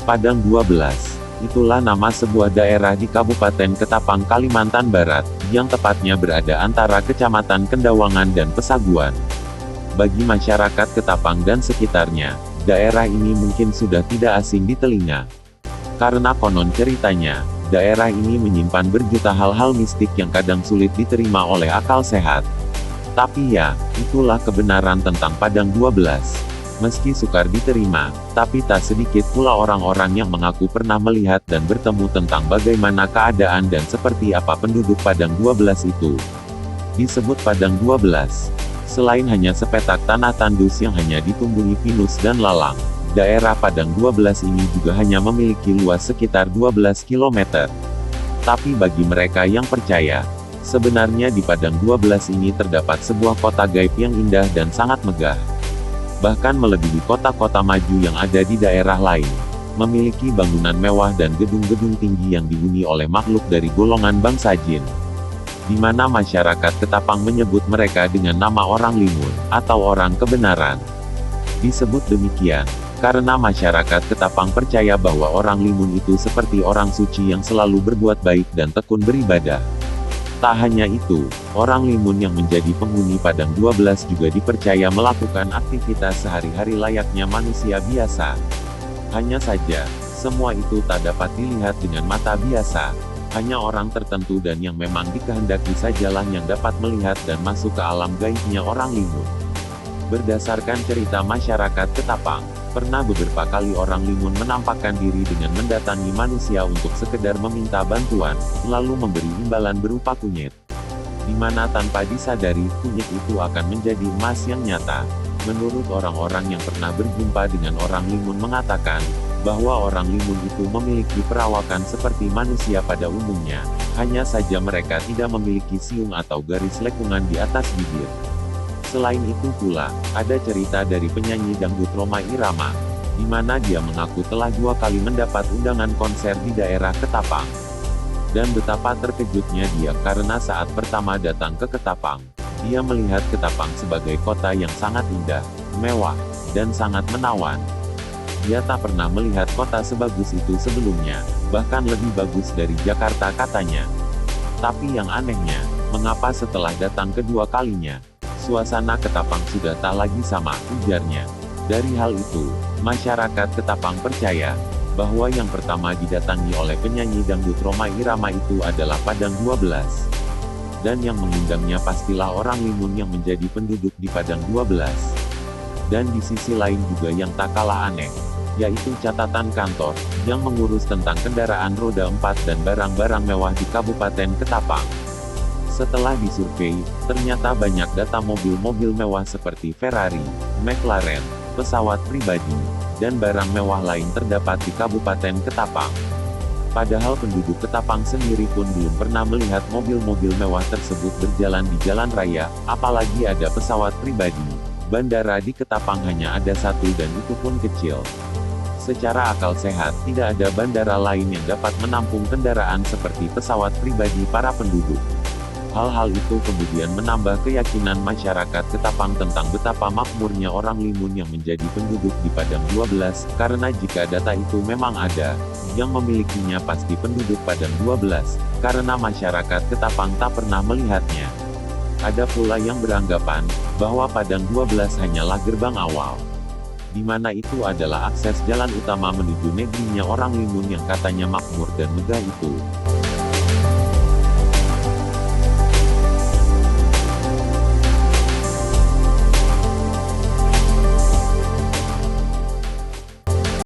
Padang 12. Itulah nama sebuah daerah di Kabupaten Ketapang, Kalimantan Barat, yang tepatnya berada antara Kecamatan Kendawangan dan Pesaguan. Bagi masyarakat Ketapang dan sekitarnya, daerah ini mungkin sudah tidak asing di telinga. Karena konon ceritanya, daerah ini menyimpan berjuta hal-hal mistik yang kadang sulit diterima oleh akal sehat. Tapi ya, itulah kebenaran tentang Padang 12. Meski sukar diterima, tapi tak sedikit pula orang-orang yang mengaku pernah melihat dan bertemu tentang bagaimana keadaan dan seperti apa penduduk Padang 12 itu. Disebut Padang 12. Selain hanya sepetak tanah tandus yang hanya ditumbuhi pinus dan lalang, daerah Padang 12 ini juga hanya memiliki luas sekitar 12 km. Tapi bagi mereka yang percaya, sebenarnya di Padang 12 ini terdapat sebuah kota gaib yang indah dan sangat megah. Bahkan melebihi kota-kota maju yang ada di daerah lain. Memiliki bangunan mewah dan gedung-gedung tinggi yang dihuni oleh makhluk dari golongan bangsa jin. Di mana masyarakat Ketapang menyebut mereka dengan nama orang limun, atau orang kebenaran. Disebut demikian, karena masyarakat Ketapang percaya bahwa orang limun itu seperti orang suci yang selalu berbuat baik dan tekun beribadah. Tak hanya itu, orang limun yang menjadi penghuni Padang 12 juga dipercaya melakukan aktivitas sehari-hari layaknya manusia biasa. Hanya saja, semua itu tak dapat dilihat dengan mata biasa. Hanya orang tertentu dan yang memang dikehendaki sajalah yang dapat melihat dan masuk ke alam gaibnya orang limun. Berdasarkan cerita masyarakat Ketapang, pernah beberapa kali orang limun menampakkan diri dengan mendatangi manusia untuk sekedar meminta bantuan, lalu memberi imbalan berupa kunyit. Di mana tanpa disadari, kunyit itu akan menjadi emas yang nyata. Menurut orang-orang yang pernah berjumpa dengan orang limun mengatakan, bahwa orang limun itu memiliki perawakan seperti manusia pada umumnya, hanya saja mereka tidak memiliki siung atau garis lekungan di atas bibir. Selain itu pula, ada cerita dari penyanyi dangdut Rhoma Irama, di mana dia mengaku telah 2 kali mendapat undangan konser di daerah Ketapang. Dan betapa terkejutnya dia karena saat pertama datang ke Ketapang, dia melihat Ketapang sebagai kota yang sangat indah, mewah, dan sangat menawan. Dia tak pernah melihat kota sebagus itu sebelumnya, bahkan lebih bagus dari Jakarta katanya. Tapi yang anehnya, mengapa setelah datang kedua kalinya, suasana Ketapang sudah tak lagi sama, ujarnya. Dari hal itu, masyarakat Ketapang percaya, bahwa yang pertama didatangi oleh penyanyi dangdut Rhoma Irama itu adalah Padang 12. Dan yang mengundangnya pastilah orang limun yang menjadi penduduk di Padang 12. Dan di sisi lain juga yang tak kalah aneh, yaitu catatan kantor, yang mengurus tentang kendaraan roda 4 dan barang-barang mewah di Kabupaten Ketapang. Setelah disurvei, ternyata banyak data mobil-mobil mewah seperti Ferrari, McLaren, pesawat pribadi, dan barang mewah lain terdapat di Kabupaten Ketapang. Padahal penduduk Ketapang sendiri pun belum pernah melihat mobil-mobil mewah tersebut berjalan di jalan raya, apalagi ada pesawat pribadi. Bandara di Ketapang hanya ada 1 dan itu pun kecil. Secara akal sehat, tidak ada bandara lain yang dapat menampung kendaraan seperti pesawat pribadi para penduduk. Hal-hal itu kemudian menambah keyakinan masyarakat Ketapang tentang betapa makmurnya orang limun yang menjadi penduduk di Padang 12, karena jika data itu memang ada, yang memilikinya pasti penduduk Padang 12, karena masyarakat Ketapang tak pernah melihatnya. Ada pula yang beranggapan, bahwa Padang 12 hanyalah gerbang awal, di mana itu adalah akses jalan utama menuju negerinya orang limun yang katanya makmur dan megah itu.